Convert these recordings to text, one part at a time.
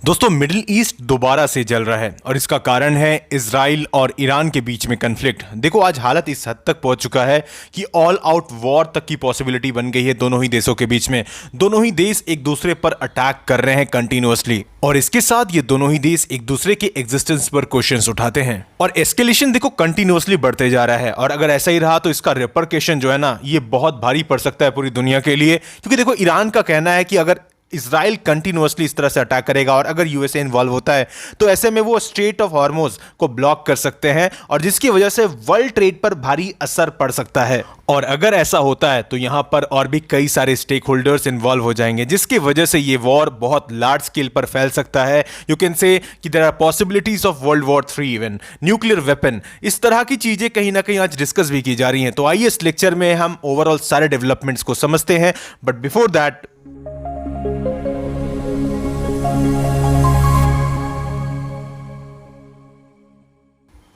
दोस्तों, middle east दोबारा से जल रहा है और इसका कारण है इजराइल और ईरान के बीच में कन्फ्लिक्ट। देखो, आज हालत इस हद तक पहुंच चुका है कि ऑल आउट वॉर तक की पॉसिबिलिटी बन गई है दोनों ही देशों के बीच में। दोनों ही देश एक दूसरे पर अटैक कर रहे हैं कंटिन्यूअसली, और इसके साथ ये दोनों ही देश एक दूसरे के एग्जिस्टेंस पर क्वेश्चंस उठाते हैं और एस्केलेशन देखो कंटिन्यूअसली बढ़ते जा रहा है। और अगर ऐसा ही रहा तो इसका रिपरकेशन जो है ना, ये बहुत भारी पड़ सकता है पूरी दुनिया के लिए। क्योंकि देखो, ईरान का कहना है कि अगर इजराइल कंटिन्यूअसली इस तरह से अटैक करेगा और अगर यूएसए इन्वॉल्व होता है तो ऐसे में वो स्ट्रेट ऑफ हॉर्मुज को ब्लॉक कर सकते हैं और जिसकी वजह से वर्ल्ड ट्रेड पर भारी असर पड़ सकता है। और अगर ऐसा होता है तो यहां पर और भी कई सारे स्टेक होल्डर्स इन्वॉल्व हो जाएंगे, जिसकी वजह से ये वॉर बहुत लार्ज स्केल पर फैल सकता है। यू कैन से कि there are possibilities of world war 3, even nuclear weapon. इस तरह की चीजें कहीं ना कहीं आज डिस्कस भी की जा रही हैं। तो आइए इस लेक्चर में हम ओवरऑल सारे डेवलपमेंट्स को समझते हैं, बट बिफोर दैट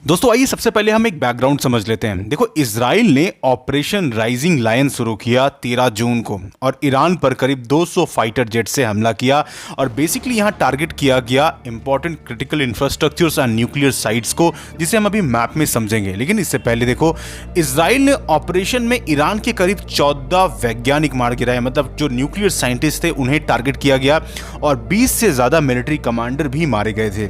दोस्तों आइए सबसे पहले हम एक बैकग्राउंड समझ लेते हैं। देखो, इजराइल ने ऑपरेशन राइजिंग लायन शुरू किया 13 जून को और ईरान पर करीब 200 फाइटर जेट से हमला किया और बेसिकली यहां टारगेट किया गया important critical infrastructures and nuclear sites को, जिसे हम अभी मैप में समझेंगे। लेकिन इससे पहले देखो, इजराइल ने ऑपरेशन में ईरान के करीब 14 वैज्ञानिक मार गिराए, मतलब जो न्यूक्लियर साइंटिस्ट थे उन्हें टारगेट किया गया और 20 से ज्यादा मिलिट्री कमांडर भी मारे गए थे।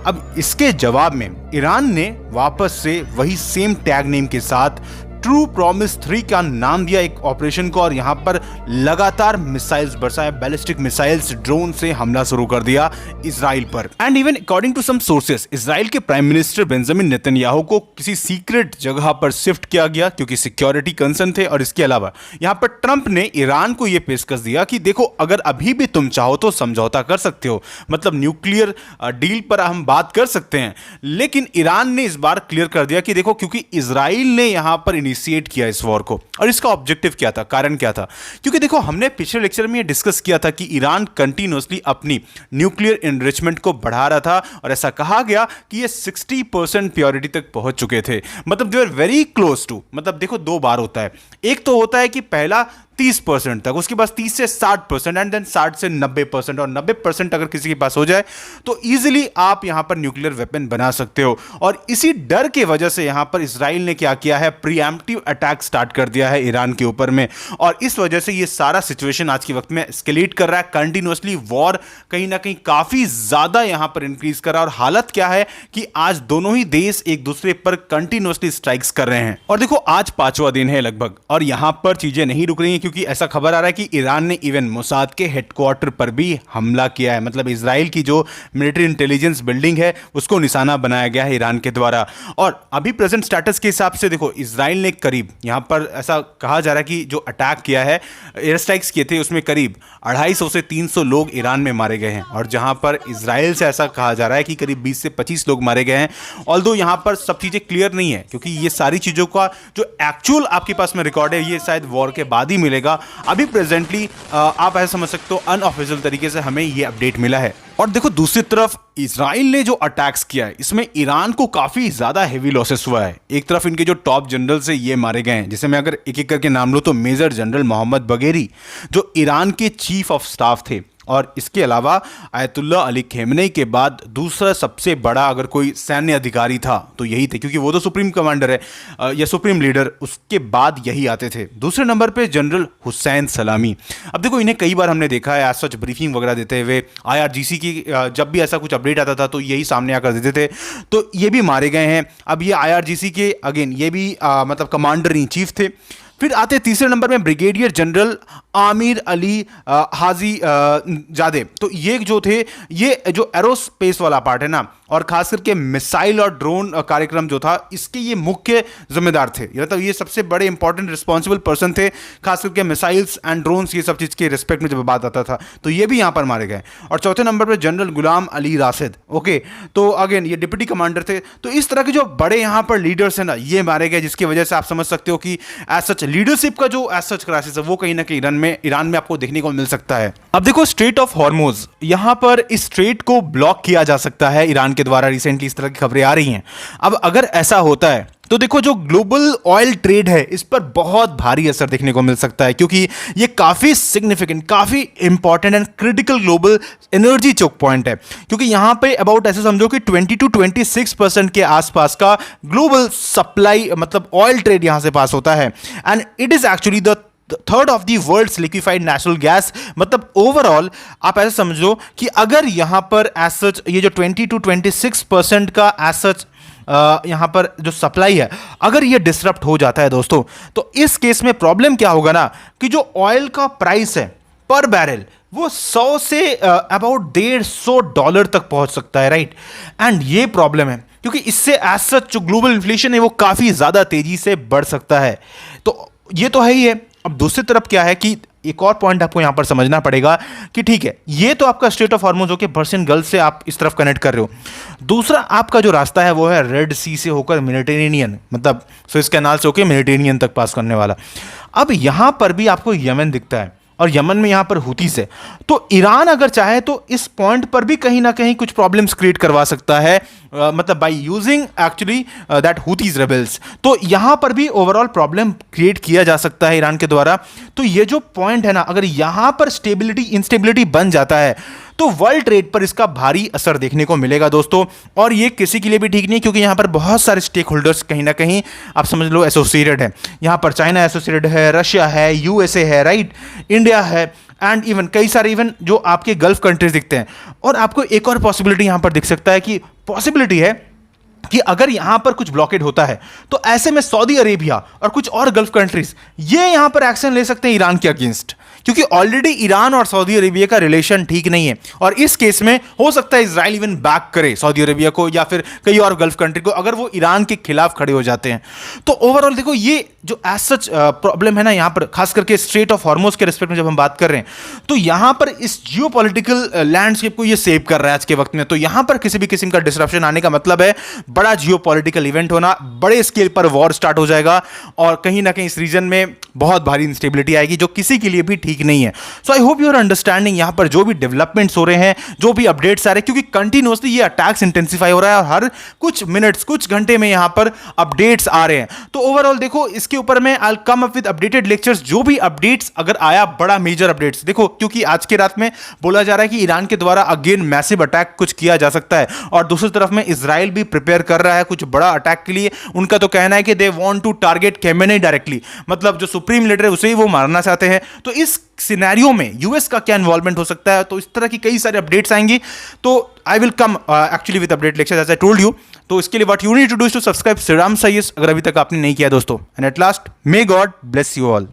अब इसके जवाब में ईरान ने वापस से वही सेम टैग नेम के साथ ट्रू प्रॉमिस 3 का नाम दिया एक ऑपरेशन को और यहां पर लगातार मिसाइल्स बरसाए, बैलिस्टिक मिसाइल्स, ड्रोन से हमला शुरू कर दिया इजराइल पर। And even according to some sources, Israel के प्राइम मिनिस्टर बेंजामिन नेतन्याहू को किसी सीक्रेट जगह पर शिफ्ट किया गया क्योंकि सिक्योरिटी कंसर्न थे। और इसके अलावा यहां पर ट्रंप ने ईरान को यह पेशकश दिया कि देखो, अगर अभी भी तुम चाहो तो समझौता कर सकते हो, मतलब न्यूक्लियर डील पर हम बात कर सकते हैं। लेकिन ईरान ने इस बार क्लियर कर दिया कि देखो, क्योंकि इजराइल ने यहां पर इनिशिएट किया इस वॉर को और इसका ऑब्जेक्टिव क्या था, कारण क्या था। क्योंकि देखो, हमने पिछले लेक्चर में ये डिस्कस किया था कि ईरान कंटिन्यूअसली अपनी न्यूक्लियर एनरिचमेंट को बढ़ा रहा था और ऐसा कहा गया कि ये 60% प्योरिटी तक पहुंच चुके थे, मतलब they are very close to. मतलब देखो, दो बार होता है, एक तो होता है कि पहला 30% तक, उसके बाद 30 से 60% एंड देन 60 से 90%, और 90% अगर किसी के पास हो जाए तो इजीली आप यहां पर न्यूक्लियर वेपन बना सकते हो। और इसी डर की वजह से यहां पर इजराइल ने क्या किया है, प्रीएम्प्टिव अटैक स्टार्ट कर दिया है ईरान के ऊपर में, और इस वजह से ये सारा सिचुएशन आज के वक्त में एस्केलेट कर रहा है। कंटिन्यूअसली वॉर कहीं ना कहीं काफी ज्यादा यहां पर इंक्रीज कर रहा है और हालत क्या है कि आज दोनों ही देश एक दूसरे पर कंटिन्यूअसली स्ट्राइक्स कर रहे हैं। और देखो, आज 5वां दिन है लगभग और यहां पर चीजें नहीं रुक रही हैं, क्योंकि ऐसा खबर आ रहा है कि ईरान ने इवन मोसाद के हेडक्वार्टर पर भी हमला किया है। मतलब इजराइल की जो मिलिट्री इंटेलिजेंस बिल्डिंग है उसको निशाना बनाया गया है ईरान के द्वारा। और अभी प्रेजेंट स्टेटस के हिसाब से देखो, इजराइल ने करीब यहां पर ऐसा कहा जा रहा है कि जो अटैक किया है, एयर स्ट्राइक्स किए थे, उसमें करीब 250 से 300 लोग ईरान में मारे गए हैं। और जहां पर इजराइल से ऐसा कहा जा रहा है कि करीब 20 से 25 लोग मारे गए हैं। ऑल्दो यहां पर सब चीजें क्लियर नहीं है, क्योंकि ये सारी चीजों का जो एक्चुअल आपके पास में रिकॉर्ड है ये शायद वॉर के बाद ही मिलेगा। अभी प्रेजेंटली आप ऐसा समझ सकते हो, अनऑफिशियल तरीके से हमें ये अपडेट मिला है। और देखो, दूसरी तरफ इजराइल ने जो अटैक्स किया है इसमें ईरान को काफी ज्यादा हेवी लॉसेस हुआ है। एक तरफ इनके जो टॉप जनरल से ये मारे गए हैं, जैसे मैं अगर एक एक करके नाम लूं तो मेजर जनरल मोहम्मद बगेरी जो ईरान के चीफ ऑफ स्टाफ थे, और इसके अलावा आयतुल्लाह अली खेमनेई के बाद दूसरा सबसे बड़ा अगर कोई सैन्य अधिकारी था तो यही थे, क्योंकि वो तो सुप्रीम कमांडर है या सुप्रीम लीडर, उसके बाद यही आते थे। दूसरे नंबर पे जनरल हुसैन सलामी। अब देखो, इन्हें कई बार हमने देखा है एज सच ब्रीफिंग वगैरह देते हुए, IRGC की जब भी ऐसा कुछ अपडेट आता था तो यही सामने आकर देते थे, तो ये भी मारे गए हैं। अब ये IRGC के अगेन ये भी मतलब कमांडर इन चीफ थे। फिर आते तीसरे नंबर में ब्रिगेडियर जनरल आमिर अली हाजी जादे। तो ये जो थे, ये जो एरोस्पेस वाला पार्ट है ना, और खास करके मिसाइल और ड्रोन कार्यक्रम जो था, इसके ये मुख्य जिम्मेदार थे। मतलब ये सबसे बड़े इंपॉर्टेंट रिस्पॉन्सिबल पर्सन थे, खास करके मिसाइल्स एंड ड्रोन्स, ये सब चीज़ के रिस्पेक्ट में जब बात आता था तो ये भी यहाँ पर मारे गए। और चौथे नंबर पर जनरल गुलाम अली राशिद। ओके, तो अगेन ये डिप्टी कमांडर थे। तो इस तरह के जो बड़े यहाँ पर लीडर्स हैं ना, ये मारे गए, जिसकी वजह से आप समझ सकते हो कि एज सच लीडरशिप का जो एज सच क्राइसिस है वो कहीं ना कहीं ईरान में आपको देखने को मिल सकता है। अब देखो, स्ट्रेट ऑफ हॉर्मुज, यहां पर इस स्ट्रेट को ब्लॉक किया जा सकता है ईरान के द्वारा रिसेंटली इस तरह की खबरें आ रही हैं। अब अगर ऐसा होता है तो देखो जो ग्लोबल ऑयल ट्रेड है इस पर बहुत भारी असर देखने को मिल सकता है, क्योंकि ये काफ़ी सिग्निफिकेंट, काफ़ी important and critical global energy choke point है, क्योंकि यहाँ पे अबाउट ऐसे समझो कि 20 to 26% के आसपास का ग्लोबल सप्लाई मतलब ऑयल ट्रेड यहाँ से पास होता है। And it is actually the third of the world's liquefied natural gas. मतलब ओवरऑल आप ऐसे समझो कि अगर यहाँ पर एज सच ये जो 20 to 26% का एज सच यहाँ पर जो सप्लाई है अगर ये डिसरप्ट हो जाता है दोस्तों, तो इस केस में प्रॉब्लम क्या होगा ना कि जो ऑयल का प्राइस है पर बैरल वो 100 से अबाउट $150 तक पहुंच सकता है, राइट। एंड ये प्रॉब्लम है क्योंकि इससे एज सच जो ग्लोबल इन्फ्लेशन है वो काफ़ी ज़्यादा तेज़ी से बढ़ सकता है। तो ये तो है ही है। अब दूसरी तरफ क्या है कि एक और पॉइंट आपको यहां पर समझना पड़ेगा कि ठीक है ये तो आपका स्ट्रेट ऑफ हॉर्मुज होकर पर्शियन गल्फ से आप इस तरफ कनेक्ट कर रहे हो, दूसरा आपका जो रास्ता है वो है रेड सी से होकर मेडिटेरेनियन, मतलब स्विस कैनाल से होकर मेडिटेरेनियन तक पास करने वाला। अब यहां पर भी आपको यमन दिखता है और यमन में यहां पर हुतीस है, तो ईरान अगर चाहे तो इस पॉइंट पर भी कहीं ना कहीं कुछ प्रॉब्लम्स क्रिएट करवा सकता है, मतलब by using actually that Houthis rebels. तो यहां पर भी ओवरऑल प्रॉब्लम क्रिएट किया जा सकता है ईरान के द्वारा। तो ये जो पॉइंट है ना, अगर यहां पर स्टेबिलिटी इंस्टेबिलिटी बन जाता है तो वर्ल्ड ट्रेड पर इसका भारी असर देखने को मिलेगा दोस्तों। और ये किसी के लिए भी ठीक नहीं, क्योंकि यहां पर बहुत सारे स्टेक होल्डर्स कहीं ना कहीं आप समझ लो एसोसिएटेड है। यहां पर चाइना एसोसिएटेड है, रशिया है, यूएसए है, राइट, इंडिया है, एंड इवन कई सारे इवन जो आपके गल्फ कंट्रीज दिखते हैं। और आपको एक और पॉसिबिलिटी यहां पर दिख सकता है कि पॉसिबिलिटी है कि अगर यहां पर कुछ ब्लॉकेड होता है तो ऐसे में सऊदी अरेबिया और कुछ और गल्फ कंट्रीज ये यहां पर एक्शन ले सकते हैं ईरान के अगेंस्ट, क्योंकि ऑलरेडी ईरान और सऊदी अरेबिया का रिलेशन ठीक नहीं है। और इस केस में हो सकता है इजराइल इवन बैक करे सऊदी अरेबिया को या फिर कई और गल्फ कंट्री को अगर वो ईरान के खिलाफ खड़े हो जाते हैं। तो ओवरऑल देखो ये जो एज सच प्रॉब्लम है ना यहां पर, खास करके स्ट्रेट ऑफ हॉर्मुज के रिस्पेक्ट में जब हम बात कर रहे हैं, तो यहां पर इस जियोपॉलिटिकल लैंडस्केप को ये सेव कर रहा है आज के वक्त में। तो यहां पर किसी भी किस्म का डिसरप्शन आने का मतलब है बड़ा जियोपॉलिटिकल इवेंट होना, बड़े स्केल पर वॉर स्टार्ट हो जाएगा और कहीं ना कहीं इस रीजन में बहुत भारी इंस्टेबिलिटी आएगी जो किसी के लिए भी ठीक नहीं है। So I hope you are understanding यहां पर जो भी डेवलपमेंट्स हो रहे हैं, जो भी अपडेट्स आ रहे हैं, क्योंकि कंटिन्यूअसली ये अटैक्स इंटेंसिफाई हो रहा है और हर कुछ मिनट्स कुछ घंटे में यहां पर अपडेट्स आ रहे हैं। तो ओवरऑल देखो इसके ऊपर मैं आई will come up with updated lectures, जो भी अपडेट्स अगर आया बड़ा मेजर अपडेट्स देखो, क्योंकि आज के रात में बोला जा रहा है कि ईरान के द्वारा अगेन मैसिव अटैक कुछ किया जा सकता है और दूसरी तरफ में इजराइल भी प्रिपेयर कर रहा है कुछ बड़ा अटैक के लिए। उनका तो कहना है कि they want to target Khamenei directly, मतलब जो सुप्रीम लीडर है उसे ही वो मारना चाहते हैं। तो इस सिनेरियो में यूएस का क्या इन्वॉल्वमेंट हो सकता है, तो इस तरह की कई सारे अपडेट्स आएंगी। तो I will come actually with update lecture as I told you. तो इसके लिए what you need to do is to subscribe Shriram साइयस अगर अभी तक आपने नहीं किया दोस्तों। And at last may God bless you all.